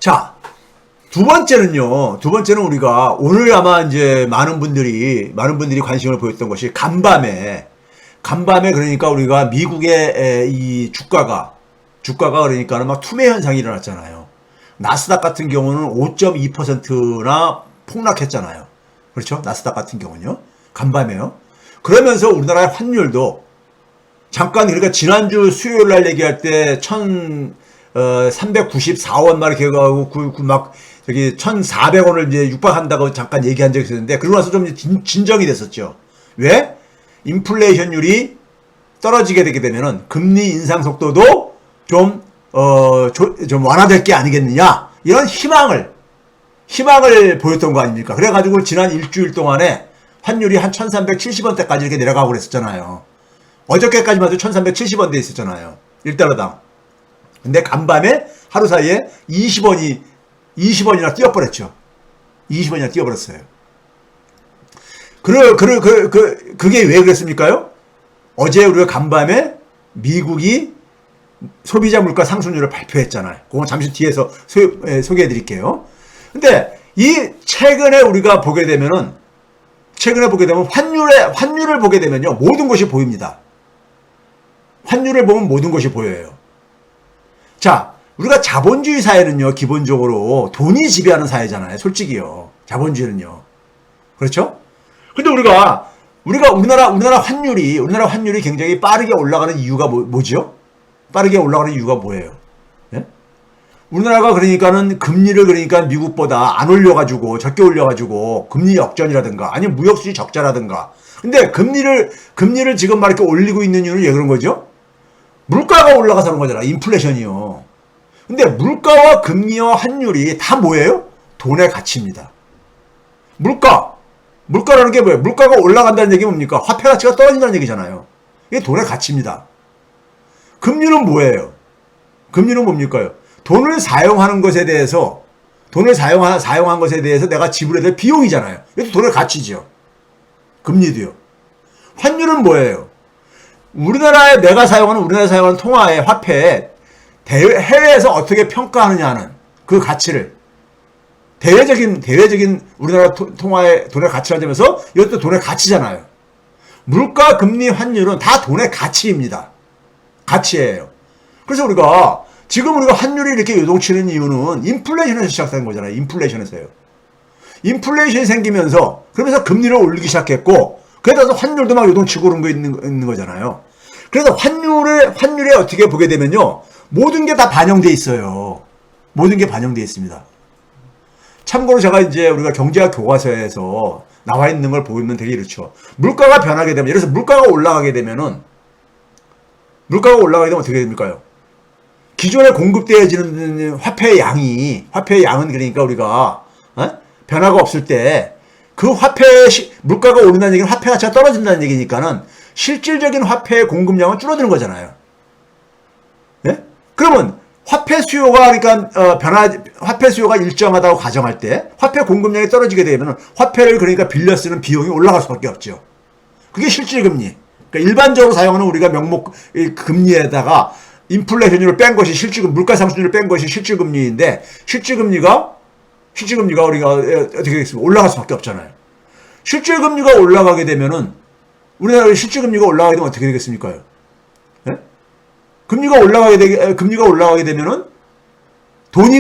자, 두 번째는요. 두 번째는 우리가 오늘 아마 이제 많은 분들이 관심을 보였던 것이 간밤에 그러니까 우리가 미국의 이 주가가 그러니까는 막 투매 현상이 일어났잖아요. 나스닥 같은 경우는 5.2%나 폭락했잖아요. 그렇죠? 나스닥 같은 경우는요. 간밤에요. 그러면서 우리나라의 환율도 잠깐 그러니까 지난주 수요일 날 얘기할 때 394원 막 이렇게 해가지고 막 저기 1,400원을 이제 육박한다고 잠깐 얘기한 적이 있었는데 그러고 나서 좀 진정이 됐었죠. 왜? 인플레이션율이 떨어지게 되게 되면은 금리 인상 속도도 좀 완화될 게 아니겠느냐 이런 희망을 보였던 거 아닙니까? 그래가지고 지난 일주일 동안에 환율이 한 1,370원대까지 이렇게 내려가고 그랬었잖아요. 어저께까지만 해도 1,370원대에 있었잖아요. 1달러당. 근데 간밤에 하루 사이에 20원이나 뛰어버렸죠. 20원이나 뛰어버렸어요. 그게 왜 그랬습니까요? 어제 우리가 간밤에 미국이 소비자 물가 상승률을 발표했잖아요. 그건 잠시 뒤에서 소개해 드릴게요. 근데 최근에 우리가 보게 되면 환율을 보게 되면요. 모든 것이 보입니다. 환율을 보면 모든 것이 보여요. 자, 우리가 자본주의 사회는요, 기본적으로 돈이 지배하는 사회잖아요. 솔직히요. 자본주의는요. 그렇죠? 근데 우리나라 환율이 굉장히 빠르게 올라가는 이유가 뭐죠? 빠르게 올라가는 이유가 뭐예요? 예? 우리나라가 그러니까는 금리를 그러니까 미국보다 안 올려가지고, 적게 올려가지고, 금리 역전이라든가, 아니면 무역수지 적자라든가. 근데 금리를 지금 막 이렇게 올리고 있는 이유는 왜 그런 거죠? 물가가 올라가서 그런 거잖아. 인플레이션이요. 근데 물가와 금리와 환율이 다 뭐예요? 돈의 가치입니다. 물가라는 게 뭐예요? 물가가 올라간다는 얘기는 뭡니까? 화폐 가치가 떨어진다는 얘기잖아요. 이게 돈의 가치입니다. 금리는 뭐예요? 금리는 뭡니까요? 돈을 사용한 것에 대해서 내가 지불해야 될 비용이잖아요. 이것도 돈의 가치죠. 금리도요. 환율은 뭐예요? 우리나라에 사용하는 통화의 화폐에 해외에서 어떻게 평가하느냐는 그 가치를 대외적인 우리나라 통화의 돈의 가치를 하자면서 이것도 돈의 가치잖아요. 물가, 금리, 환율은 다 돈의 가치입니다. 가치예요. 그래서 지금 우리가 환율이 이렇게 요동치는 이유는 인플레이션에서 시작된 거잖아요. 인플레이션에서요. 인플레이션이 생기면서 그러면서 금리를 올리기 시작했고 그래서 환율도 막 요동치고 그런 거 있는 거잖아요. 그래서 환율에 어떻게 보게 되면요. 모든 게 다 반영돼 있어요. 모든 게 반영돼 있습니다. 참고로 제가 이제 우리가 경제학 교과서에서 나와 있는 걸 보면 되게 이렇죠. 물가가 변하게 되면, 예를 들어서 물가가 올라가게 되면 어떻게 됩니까요? 기존에 공급되어지는 화폐의 양은 그러니까 우리가, 변화가 없을 때, 물가가 오른다는 얘기는 화폐 가치가 떨어진다는 얘기니까는 실질적인 화폐의 공급량은 줄어드는 거잖아요. 예? 그러면 화폐 수요가 일정하다고 가정할 때 화폐 공급량이 떨어지게 되면 화폐를 그러니까 빌려 쓰는 비용이 올라갈 수밖에 없죠. 그게 실질금리. 그러니까 일반적으로 사용하는 우리가 명목 금리에다가 인플레이션율을 뺀 것이 물가 상승률을 뺀 것이 실질금리인데 실질금리가 우리가 어떻게 되겠습니까? 올라갈 수밖에 없잖아요. 실질금리가 올라가게 되면은 우리나라 실질금리가 올라가게 되면 어떻게 되겠습니까? 예? 금리가 올라가게 되면은 돈이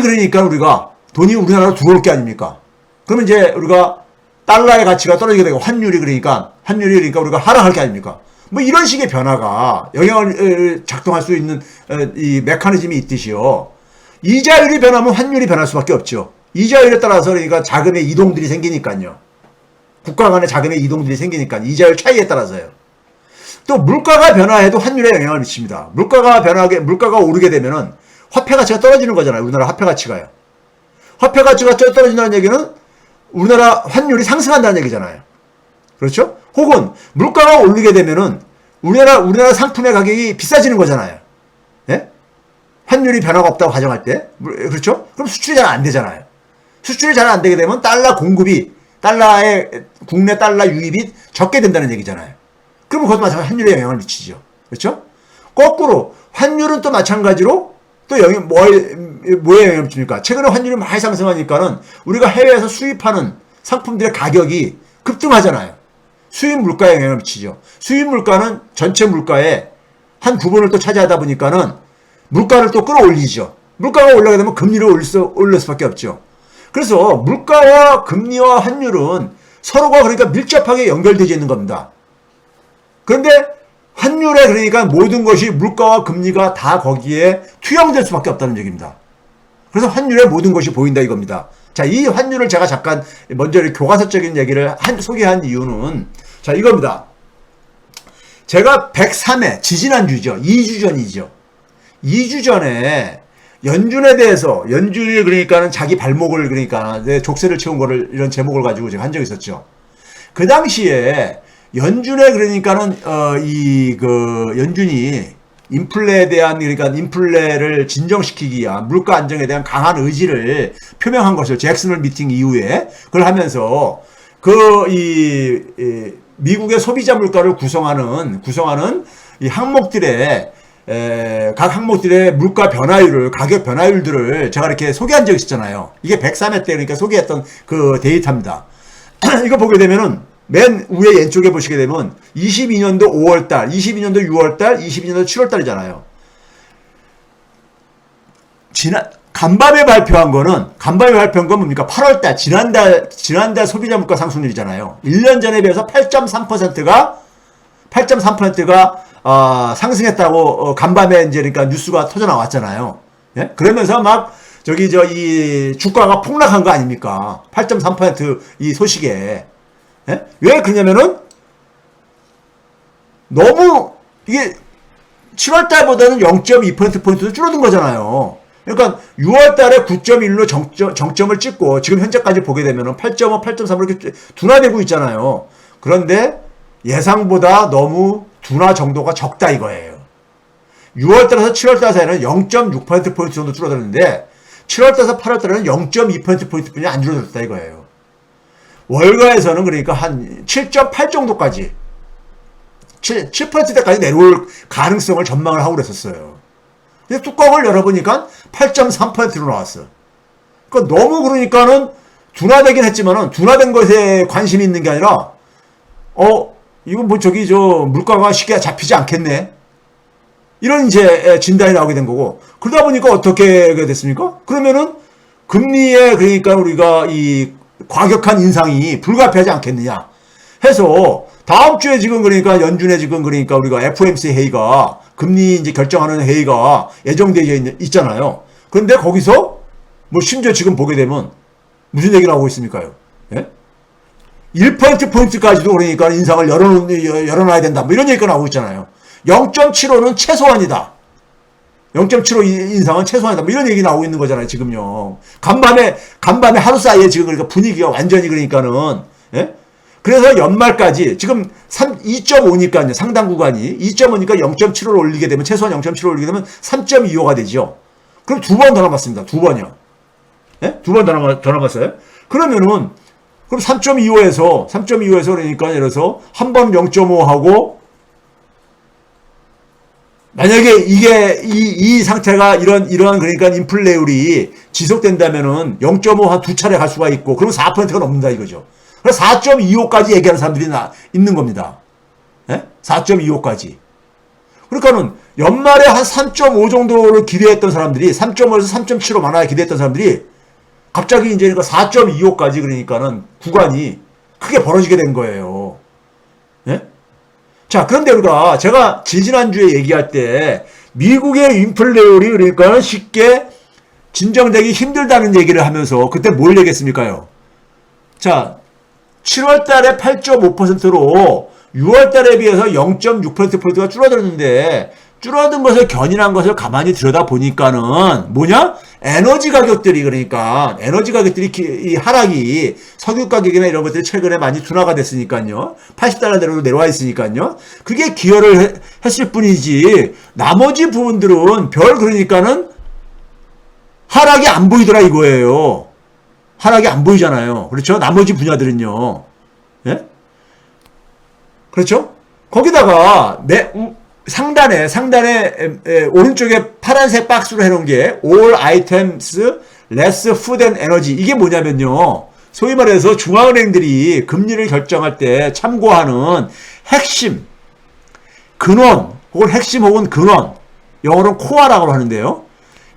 우리나라로 들어올 게 아닙니까? 그러면 이제 우리가 달러의 가치가 떨어지게 되고 환율이 그러니까 우리가 하락할 게 아닙니까? 뭐 이런 식의 변화가 영향을 작동할 수 있는 이 메커니즘이 있듯이요. 이자율이 변하면 환율이 변할 수밖에 없죠. 이자율에 따라서 그러니까 자금의 이동들이 생기니까요. 국가 간의 자금의 이동들이 생기니까 이자율 차이에 따라서요. 또 물가가 변화해도 환율에 영향을 미칩니다. 물가가 오르게 되면은 화폐 가치가 떨어지는 거잖아요. 우리나라 화폐 가치가요. 화폐 가치가 떨어진다는 얘기는 우리나라 환율이 상승한다는 얘기잖아요. 그렇죠? 혹은 물가가 오르게 되면은 우리나라 상품의 가격이 비싸지는 거잖아요. 예? 환율이 변화가 없다고 가정할 때. 그렇죠? 그럼 수출이 잘 안 되잖아요. 수출이 잘 안 되게 되면 국내 달러 유입이 적게 된다는 얘기잖아요. 그러면 그것도 마찬가지로 환율에 영향을 미치죠. 그렇죠? 거꾸로 환율은 또 마찬가지로 또 뭐에 영향을 미칩니까? 최근에 환율이 많이 상승하니까는 우리가 해외에서 수입하는 상품들의 가격이 급등하잖아요. 수입 물가에 영향을 미치죠. 수입 물가는 전체 물가의 한 부분을 또 차지하다 보니까는 물가를 또 끌어올리죠. 물가가 올라가게 되면 금리를 올릴 수밖에 없죠. 그래서 물가와 금리와 환율은 서로가 그러니까 밀접하게 연결되어 있는 겁니다. 그런데 환율에 그러니까 모든 것이 물가와 금리가 다 거기에 투영될 수밖에 없다는 얘기입니다. 그래서 환율에 모든 것이 보인다 이겁니다. 자, 이 환율을 제가 잠깐 먼저 교과서적인 얘기를 소개한 이유는 자, 이겁니다. 제가 103회 지지난주죠. 2주 전이죠. 2주 전에 연준에 대해서 연준이 그러니까는 자기 발목을 그러니까 내 족쇄를 채운 거를 이런 제목을 가지고 제가 한 적이 있었죠. 그 당시에 연준에 그러니까는 연준이 인플레에 대한 그러니까 인플레를 진정시키기 위한 물가 안정에 대한 강한 의지를 표명한 것을 잭슨홀 미팅 이후에 그걸 하면서 미국의 소비자 물가를 구성하는 이 항목들의 각 항목들의 물가 변화율을 가격 변화율들을 제가 이렇게 소개한 적이 있었잖아요. 이게 103회 때 그러니까 소개했던 그 데이터입니다. 이거 보게 되면은 맨 위에 왼쪽에 보시게 되면 22년도 5월달, 22년도 6월달, 22년도 7월달이잖아요. 간밤에 발표한 건 뭡니까? 8월달, 지난달 소비자 물가 상승률이잖아요. 1년 전에 비해서 8.3%가 상승했다고 간밤에 이제 그러니까 뉴스가 터져 나왔잖아요. 예? 그러면서 막 이 주가가 폭락한 거 아닙니까? 8.3% 소식에. 예? 왜 그러냐면은 너무 이게 7월달보다는 0.2%포인트도 줄어든 거잖아요. 그러니까 6월달에 9.1로 정점을 찍고 지금 현재까지 보게 되면은 8.5, 8.3 이렇게 둔화되고 있잖아요. 그런데 예상보다 너무 둔화 정도가 적다 이거예요. 6월달에서 7월달 사이에는 0.6%포인트 정도 줄어들었는데 7월달에서 8월달에는 0.2%포인트뿐이 안 줄어들었다 이거예요. 월가에서는 그러니까 한 7.8 정도까지 7%대까지 내려올 가능성을 전망을 하고 그랬었어요. 근데 뚜껑을 열어보니까 8.3%로 나왔어. 그러니까 너무 그러니까는 둔화되긴 했지만은 둔화된 것에 관심이 있는 게 아니라 이건 물가가 쉽게 잡히지 않겠네. 이런 이제 진단이 나오게 된 거고. 그러다 보니까 어떻게 됐습니까? 그러면은 금리에 그러니까 우리가 이 과격한 인상이 불가피하지 않겠느냐 해서 다음 주에 지금 그러니까 연준에 지금 그러니까 우리가 FOMC 회의가 금리 이제 결정하는 회의가 예정되어 있잖아요. 그런데 거기서 심지어 지금 보게 되면 무슨 얘기를 하고 있습니까요? 예? 1%포인트까지도 그러니까 인상을 열어놔야 된다. 이런 얘기가 나오고 있잖아요. 0.75는 최소한이다. 0.75 인상은 최소한이다. 이런 얘기 나오고 있는 거잖아요, 지금요. 간밤에 하루 사이에 지금 그러니까 분위기가 완전히 그러니까는, 예? 그래서 연말까지 지금 2.5니까요. 상당 구간이 2.5니까 0.75를 올리게 되면 최소한 0.75를 올리게 되면 3.25가 되죠. 그럼 두 번 더 남았습니다. 두 번이요. 예? 두 번 더 남았어요. 그러면은 그럼 3.25에서 그러니까 예를 들어서 한 번 0.5하고 만약에 이게 이 상태가 이러한 그러니까 인플레율이 지속된다면은 0.5 한 두 차례 갈 수가 있고 그러면 4%가 넘는다 이거죠. 그래서 4.25까지 얘기하는 사람들이 있는 겁니다. 예? 4.25까지. 그러니까는 연말에 한 3.5 정도를 기대했던 사람들이 3.5에서 3.75 만화에 기대했던 사람들이 갑자기 이제 그러니까 4.25까지 그러니까는 구간이 크게 벌어지게 된 거예요. 예? 자, 그런데 제가 지난주에 얘기할 때 미국의 인플레율이 그러니까 쉽게 진정되기 힘들다는 얘기를 하면서 그때 뭘 얘기했습니까요? 자, 7월 달에 8.5%로 6월 달에 비해서 0.6%포인트가 줄어들었는데 줄어든 것을 견인한 것을 가만히 들여다보니까는 에너지 가격들이 이 하락이 석유 가격이나 이런 것들이 최근에 많이 둔화가 됐으니까요. 80달러대로 내려와 있으니까요. 그게 기여를 했을 뿐이지 나머지 부분들은 그러니까는 하락이 안 보이더라 이거예요. 하락이 안 보이잖아요. 그렇죠? 나머지 분야들은요. 예? 그렇죠? 거기다가 상단에 오른쪽에 파란색 박스로 해놓은 게 all items less food and energy. 이게 뭐냐면요. 소위 말해서 중앙은행들이 금리를 결정할 때 참고하는 핵심, 근원, 혹은 핵심 혹은 근원. 영어로는 코어라고 하는데요.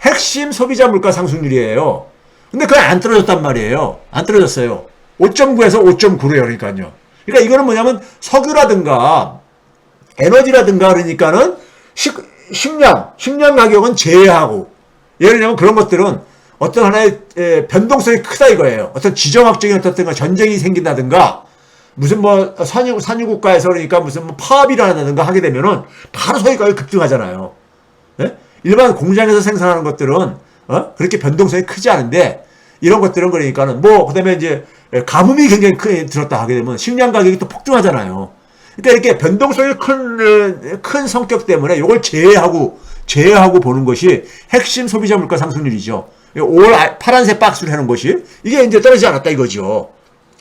핵심 소비자 물가 상승률이에요. 근데 그게 안 떨어졌단 말이에요. 안 떨어졌어요. 5.9에서 5.9래요. 그러니까요. 그러니까 이거는 뭐냐면 석유라든가 에너지라든가 그러니까는 식량 가격은 제외하고, 예를 들면 그런 것들은 어떤 하나의 변동성이 크다 이거예요. 어떤 지정학적인 어떤 전쟁이 생긴다든가 무슨 뭐 산유 국가에서 그러니까 무슨 뭐 파업이 일어난다든가 하게 되면은 바로 석유가격이 급등하잖아요. 네? 일반 공장에서 생산하는 것들은 그렇게 변동성이 크지 않은데, 이런 것들은 그러니까는 뭐 그다음에 이제 가뭄이 굉장히 크게 들었다 하게 되면 식량 가격이 또 폭등하잖아요. 그러니까 이렇게 변동성이 큰 성격 때문에 이걸 제외하고 보는 것이 핵심 소비자 물가 상승률이죠. 파란색 박스를 해놓은 것이 이게 이제 떨어지지 않았다 이거죠.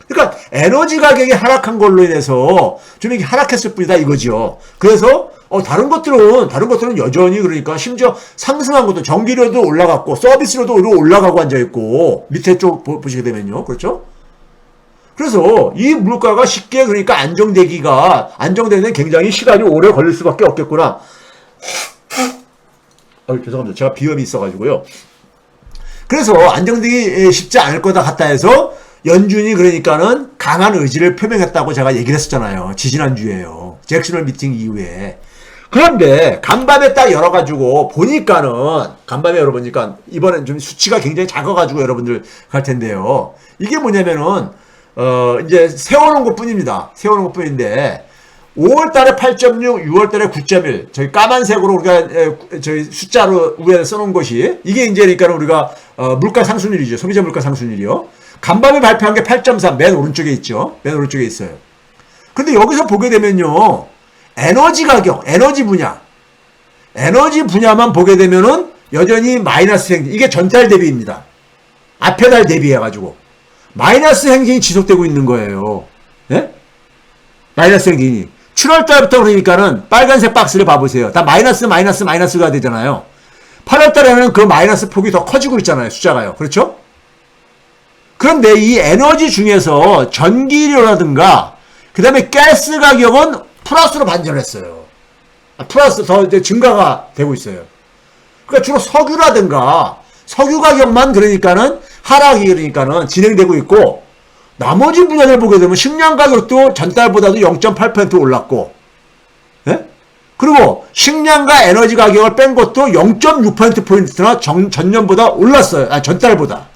그러니까 에너지 가격이 하락한 걸로 인해서 좀 이게 하락했을 뿐이다 이거죠. 그래서 다른 것들은 여전히 그러니까 심지어 상승한 것도 전기료도 올라갔고 서비스료도 올라가고 앉아있고 밑에 쪽 보시게 되면요. 그렇죠? 그래서 이 물가가 쉽게 그러니까 안정되는 굉장히 시간이 오래 걸릴 수밖에 없겠구나. 죄송합니다. 제가 비염이 있어가지고요. 그래서 안정되기 쉽지 않을 거다 같다 해서 연준이 그러니까는 강한 의지를 표명했다고 제가 얘기를 했었잖아요. 지지난주에요. 잭슨홀 미팅 이후에. 그런데 간밤에 딱 열어가지고 보니까는 간밤에 열어보니까 이번엔 좀 수치가 굉장히 작아가지고 여러분들 갈 텐데요. 이게 뭐냐면은 이제 세워놓은 것 뿐입니다. 세워놓은 것 뿐인데 5월달에 8.6, 6월달에 9.1 저희 까만색으로 우리가 저희 숫자로 위에 써놓은 것이 이게 이제 그러니까 우리가 물가 상승률이죠. 소비자 물가 상승률이요. 간밤에 발표한 게 8.3 맨 오른쪽에 있죠. 맨 오른쪽에 있어요. 근데 여기서 보게 되면요. 에너지 가격, 에너지 분야만 보게 되면은 여전히 마이너스 행진. 이게 전달 대비입니다. 앞에 달 대비해가지고. 마이너스 행진이 지속되고 있는 거예요. 예? 마이너스 행진이. 7월달부터 그러니까는 빨간색 박스를 봐보세요. 다 마이너스가 되잖아요. 8월달에는 그 마이너스 폭이 더 커지고 있잖아요. 숫자가요. 그렇죠? 그런데 이 에너지 중에서 전기료라든가 그 다음에 가스 가격은 플러스로 반전했어요. 플러스 더 이제 증가가 되고 있어요. 그러니까 주로 석유 가격만 그러니까는 하락이 그러니까는 진행되고 있고, 나머지 분야를 보게 되면 식량 가격도 전달보다도 0.8% 올랐고, 예? 그리고 식량과 에너지 가격을 뺀 것도 0.6%포인트나 전년보다 올랐어요. 전달보다.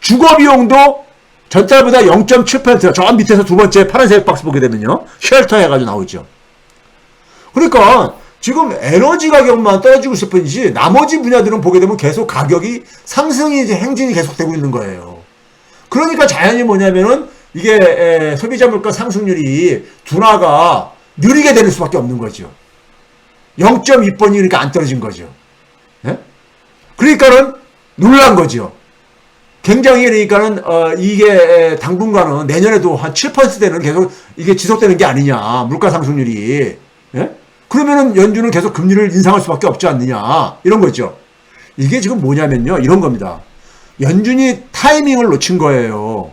주거 비용도 전달보다 0.7%, 저 밑에서 두 번째 파란색 박스 보게 되면요. 쉘터 해가지고 나오죠. 그러니까 지금 에너지 가격만 떨어지고 있을 뿐이지 나머지 분야들은 보게 되면 계속 가격이 행진이 계속되고 있는 거예요. 그러니까 자연히 뭐냐면은 이게 소비자 물가 상승률이 둔화가 느리게 되는 수밖에 없는 거죠. 0.2번이 그러니까 안 떨어진 거죠. 예? 그러니까는 놀란 거죠. 굉장히 그러니까는 이게 당분간은 내년에도 한 7%대는 계속 이게 지속되는 게 아니냐. 물가 상승률이. 예? 그러면은 연준은 계속 금리를 인상할 수밖에 없지 않느냐. 이런 거죠. 이게 지금 뭐냐면요. 이런 겁니다. 연준이 타이밍을 놓친 거예요.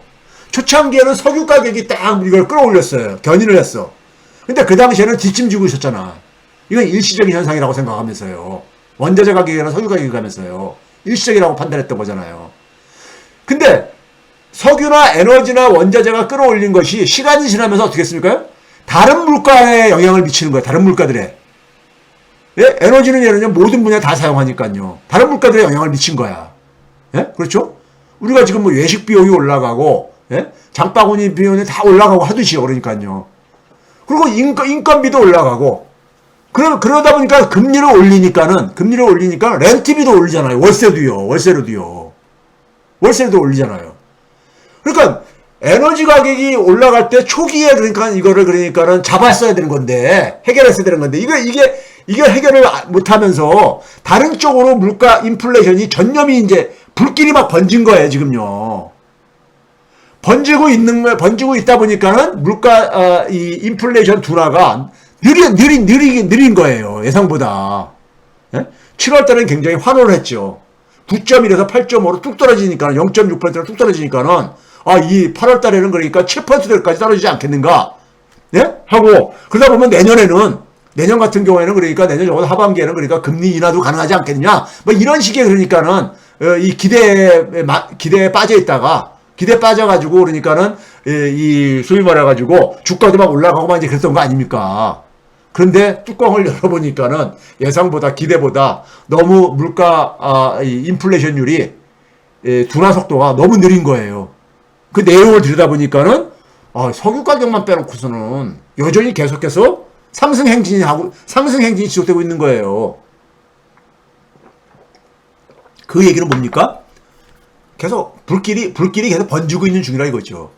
초창기에는 석유 가격이 딱 이걸 끌어올렸어요. 견인을 했어. 근데 그 당시에는 뒷짐지고 있었잖아. 이건 일시적인 현상이라고 생각하면서요. 원자재 가격이나 석유 가격이 가면서요. 일시적이라고 판단했던 거잖아요. 근데 석유나 에너지나 원자재가 끌어올린 것이 시간이 지나면서 어떻게 했습니까? 다른 물가에 영향을 미치는 거예요. 다른 물가들에. 예? 에너지는 예를 들면 모든 분야 다 사용하니까요. 다른 물가들에 영향을 미친 거야. 예? 그렇죠? 우리가 지금 뭐 외식 비용이 올라가고, 예? 장바구니 비용이 다 올라가고 하듯이요. 그러니까요. 그리고 인건비도 올라가고, 그러다 보니까 금리를 올리니까 렌트비도 올리잖아요. 월세도 올리잖아요. 그러니까 에너지 가격이 올라갈 때 초기에 이거를 잡았어야 되는 건데, 해결했어야 되는 건데, 이게 해결을 못하면서 다른 쪽으로 물가 인플레이션이 전념이 이제 불길이 막 번진 거예요, 지금요. 번지고 있다 보니까는 이 인플레이션 둔화가 느린 거예요. 예상보다. 예? 7월 달에는 굉장히 환호를 했죠. 9.1에서 8.5로 뚝 떨어지니까 0.6%로 뚝 떨어지니까는 이 8월 달에는 그러니까 7%까지 떨어지지 않겠는가? 예? 하고 그러다 보면 내년 같은 경우에는 그러니까 내년 적어도 하반기에는 그러니까 금리 인하도 가능하지 않겠느냐? 뭐 이런 식의 그러니까는 이 기대에 빠져 있다가 기대 빠져가지고 그러니까는 이 소위 말해가지고 주가도 막 올라가고 막 이제 그랬던 거 아닙니까? 그런데 뚜껑을 열어보니까는 예상보다 기대보다 너무 물가 이 인플레이션율이 둔화 속도가 너무 느린 거예요. 그 내용을 들여다보니까는 석유 가격만 빼놓고서는 여전히 계속해서 상승 행진이 지속되고 있는 거예요. 그 얘기는 뭡니까? 계속 불길이 계속 번지고 있는 중이라 이거죠.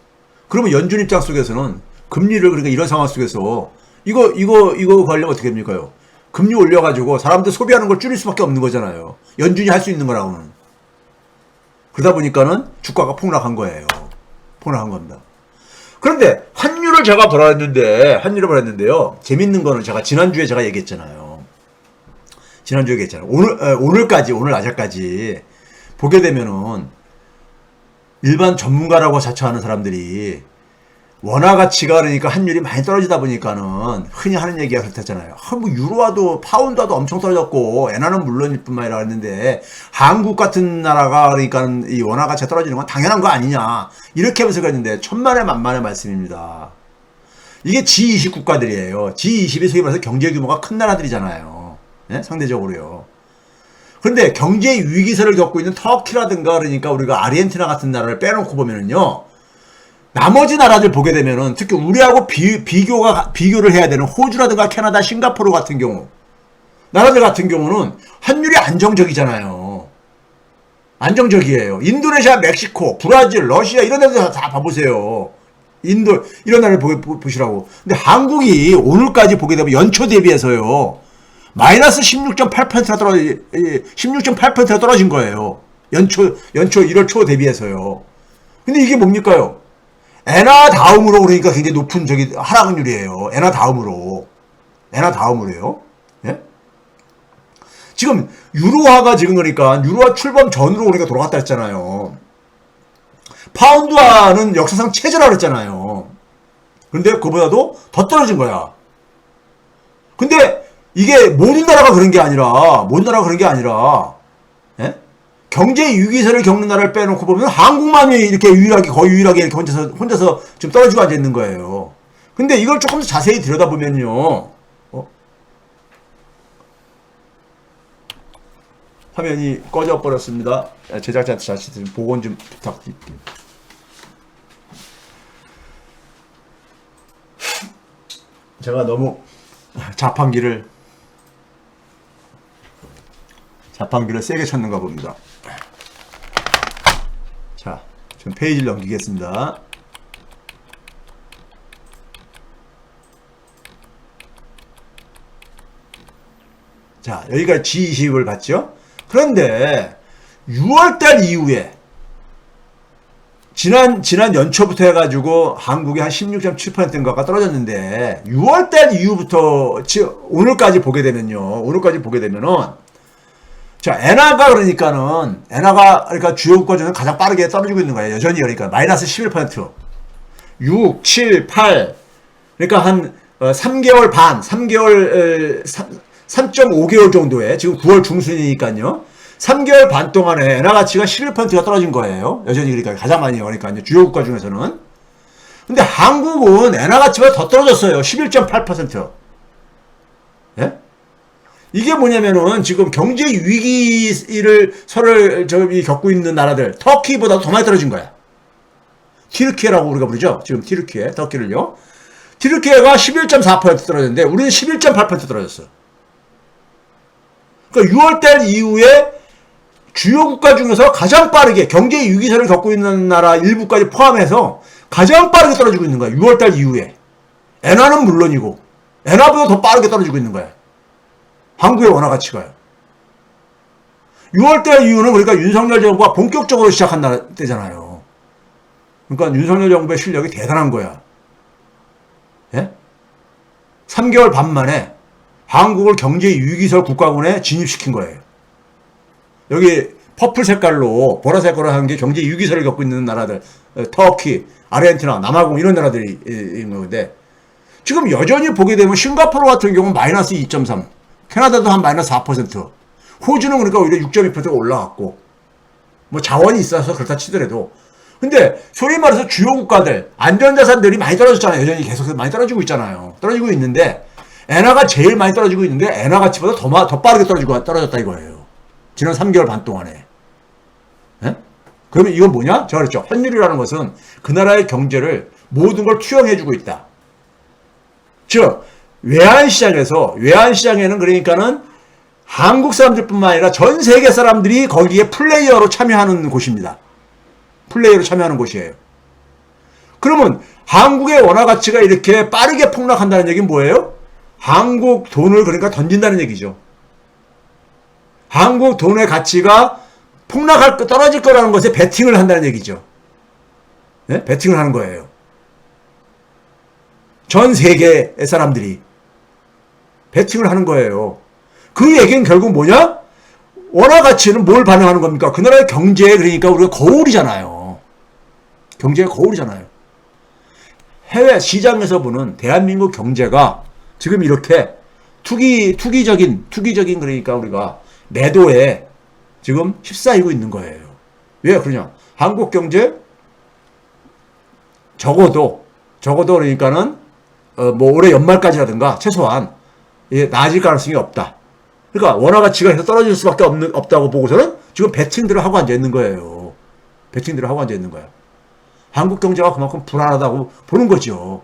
그러면 연준 입장 속에서는 금리를 그러니까 이런 상황 속에서 이거 관련 어떻게 됩니까요? 금리 올려가지고 사람들 소비하는 걸 줄일 수밖에 없는 거잖아요. 연준이 할 수 있는 거라고는. 그러다 보니까는 주가가 폭락한 거예요. 폭락한 겁니다. 그런데 환율을 제가 벌였는데요. 재밌는 거는 제가 지난주에 제가 얘기했잖아요. 오늘 낮에까지 보게 되면은 일반 전문가라고 자처하는 사람들이 원화 가치가 그러니까 환율이 많이 떨어지다 보니까는 흔히 하는 얘기가 그렇다잖아요. 뭐 유로화도 파운드화도 엄청 떨어졌고 엔화는 물론일 뿐만 아니라 했는데 한국 같은 나라가 그러니까 이 원화 가치가 떨어지는 건 당연한 거 아니냐 이렇게 하면서 그랬는데 천만의 만만의 말씀입니다. 이게 G20 국가들이에요. G20이 소위 말해서 경제 규모가 큰 나라들이잖아요. 네? 상대적으로요. 그런데 경제 위기설을 겪고 있는 터키라든가 그러니까 우리가 아르헨티나 같은 나라를 빼놓고 보면은요. 나머지 나라들 보게 되면은 특히 우리하고 비교를 해야 되는 호주라든가 캐나다, 싱가포르 같은 경우 나라들 같은 경우는 환율이 안정적이잖아요. 안정적이에요. 인도네시아, 멕시코, 브라질, 러시아 이런 데들 다 봐보세요. 인도 이런 나라를 보시라고. 근데 한국이 오늘까지 보게 되면 연초 대비해서요. 마이너스 16.8%나 떨어진 거예요. 연초 1월 초 대비해서요. 근데 이게 뭡니까요? 엔화 다음으로 그러니까 굉장히 높은 하락률이에요. 엔화 다음으로요. 예? 지금 유로화가 지금 그러니까 유로화 출범 전으로 우리가 돌아갔다 했잖아요. 파운드화는 역사상 최저라 그랬잖아요. 근데 그보다도 더 떨어진 거야. 근데 이게 모든 나라가 그런 게 아니라 예? 경제 위기설을 겪는 나라를 빼놓고 보면 한국만이 이렇게 거의 유일하게 이렇게 혼자서 좀 떨어지고 앉아 있는 거예요. 근데 이걸 조금 더 자세히 들여다보면요. 화면이 꺼져 버렸습니다. 제작자한테 다시 복원 좀 부탁드릴게요. 제가 너무 자판기를 세게 쳤는가 봅니다. 자, 지금 페이지를 넘기겠습니다. 자, 여기가 G20을 봤죠? 그런데 6월달 이후에 지난 연초부터 해가지고 한국이 한 16.7%인가가 떨어졌는데 6월달 이후부터 오늘까지 보게 되면은 자, 엔화가 그러니까 주요 국가 중에 가장 빠르게 떨어지고 있는 거예요. 여전히 그러니까 마이너스 11%, 6, 7, 8 그러니까 한 3개월 3.5개월 정도에 지금 9월 중순이니까요. 3개월 반 동안에 엔화 가치가 11%가 떨어진 거예요. 여전히 그러니까 가장 많이 그러니까 주요 국가 중에서는. 근데 한국은 엔화 가치가 더 떨어졌어요. 11.8%. 예? 이게 뭐냐면은 지금 경제 위기를 겪고 있는 나라들 터키보다도 더 많이 떨어진 거야. 튀르키예라고 우리가 부르죠. 지금 터키를요. 튀르키예가 11.4% 떨어졌는데 우리는 11.8% 떨어졌어. 그러니까 6월달 이후에 주요 국가 중에서 가장 빠르게 경제 위기설을 겪고 있는 나라 일부까지 포함해서 가장 빠르게 떨어지고 있는 거야. 6월달 이후에. 엔화는 물론이고 엔화보다 더 빠르게 떨어지고 있는 거야. 한국의 원화 가치가요. 6월달 이후는 그러니까 윤석열 정부가 본격적으로 시작한 때잖아요. 그러니까 윤석열 정부의 실력이 대단한 거야. 예? 3개월 반 만에 한국을 경제 위기설 국가군에 진입시킨 거예요. 여기 퍼플 색깔로 보라색으로 한 게 경제 위기설을 겪고 있는 나라들, 터키, 아르헨티나, 남아공 이런 나라들이 있는 건데, 지금 여전히 보게 되면 싱가포르 같은 경우는 마이너스 2.3, 캐나다도 한 마이너스 4%, 호주는 그러니까 오히려 6.2%가 올라갔고, 뭐 자원이 있어서 그렇다 치더라도, 근데 소위 말해서 주요 국가들 안전자산들이 많이 떨어졌잖아요. 여전히 계속 많이 떨어지고 있잖아요. 떨어지고 있는데 엔화가 제일 많이 떨어지고 있는데 엔화 가치보다 더 빠르게 떨어졌다 이거예요. 지난 3개월 반 동안에. 예? 그러면 이건 뭐냐? 제가 그랬죠. 환율이라는 것은 그 나라의 경제를 모든 걸 투영해주고 있다. 즉 외환시장에는 그러니까는 한국 사람들뿐만 아니라 전 세계 사람들이 거기에 플레이어로 참여하는 곳입니다. 플레이어로 참여하는 곳이에요. 그러면 한국의 원화 가치가 이렇게 빠르게 폭락한다는 얘기는 뭐예요? 한국 돈을 그러니까 던진다는 얘기죠. 한국 돈의 가치가 떨어질 거라는 것에 베팅을 한다는 얘기죠. 네? 베팅을 하는 거예요. 전 세계의 사람들이 베팅을 하는 거예요. 그 얘기는 결국 뭐냐? 원화 가치는 뭘 반영하는 겁니까? 그 나라의 경제에 그러니까 우리가 거울이잖아요. 경제의 거울이잖아요. 해외 시장에서 보는 대한민국 경제가 지금 이렇게 투기적인 그러니까 우리가 매도에 지금 휩싸이고 있는 거예요. 왜 그러냐? 한국 경제 적어도 그러니까는 뭐 올해 연말까지라든가 최소한 나아질 가능성이 없다. 그러니까 원화 가치가 계속 떨어질 수밖에 없다고 보고서는 지금 베팅들을 하고 앉아 있는 거예요. 베팅들을 하고 앉아 있는 거야. 한국 경제가 그만큼 불안하다고 보는 거죠.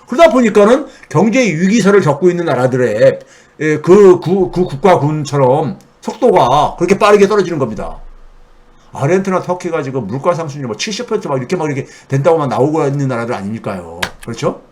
그러다 보니까는 경제 위기설을 겪고 있는 나라들의 그 국가군처럼 속도가 그렇게 빠르게 떨어지는 겁니다. 아르헨티나, 터키가 지금 물가 상승률 뭐 70%막 이렇게 된다고만 나오고 있는 나라들 아닙니까요? 그렇죠?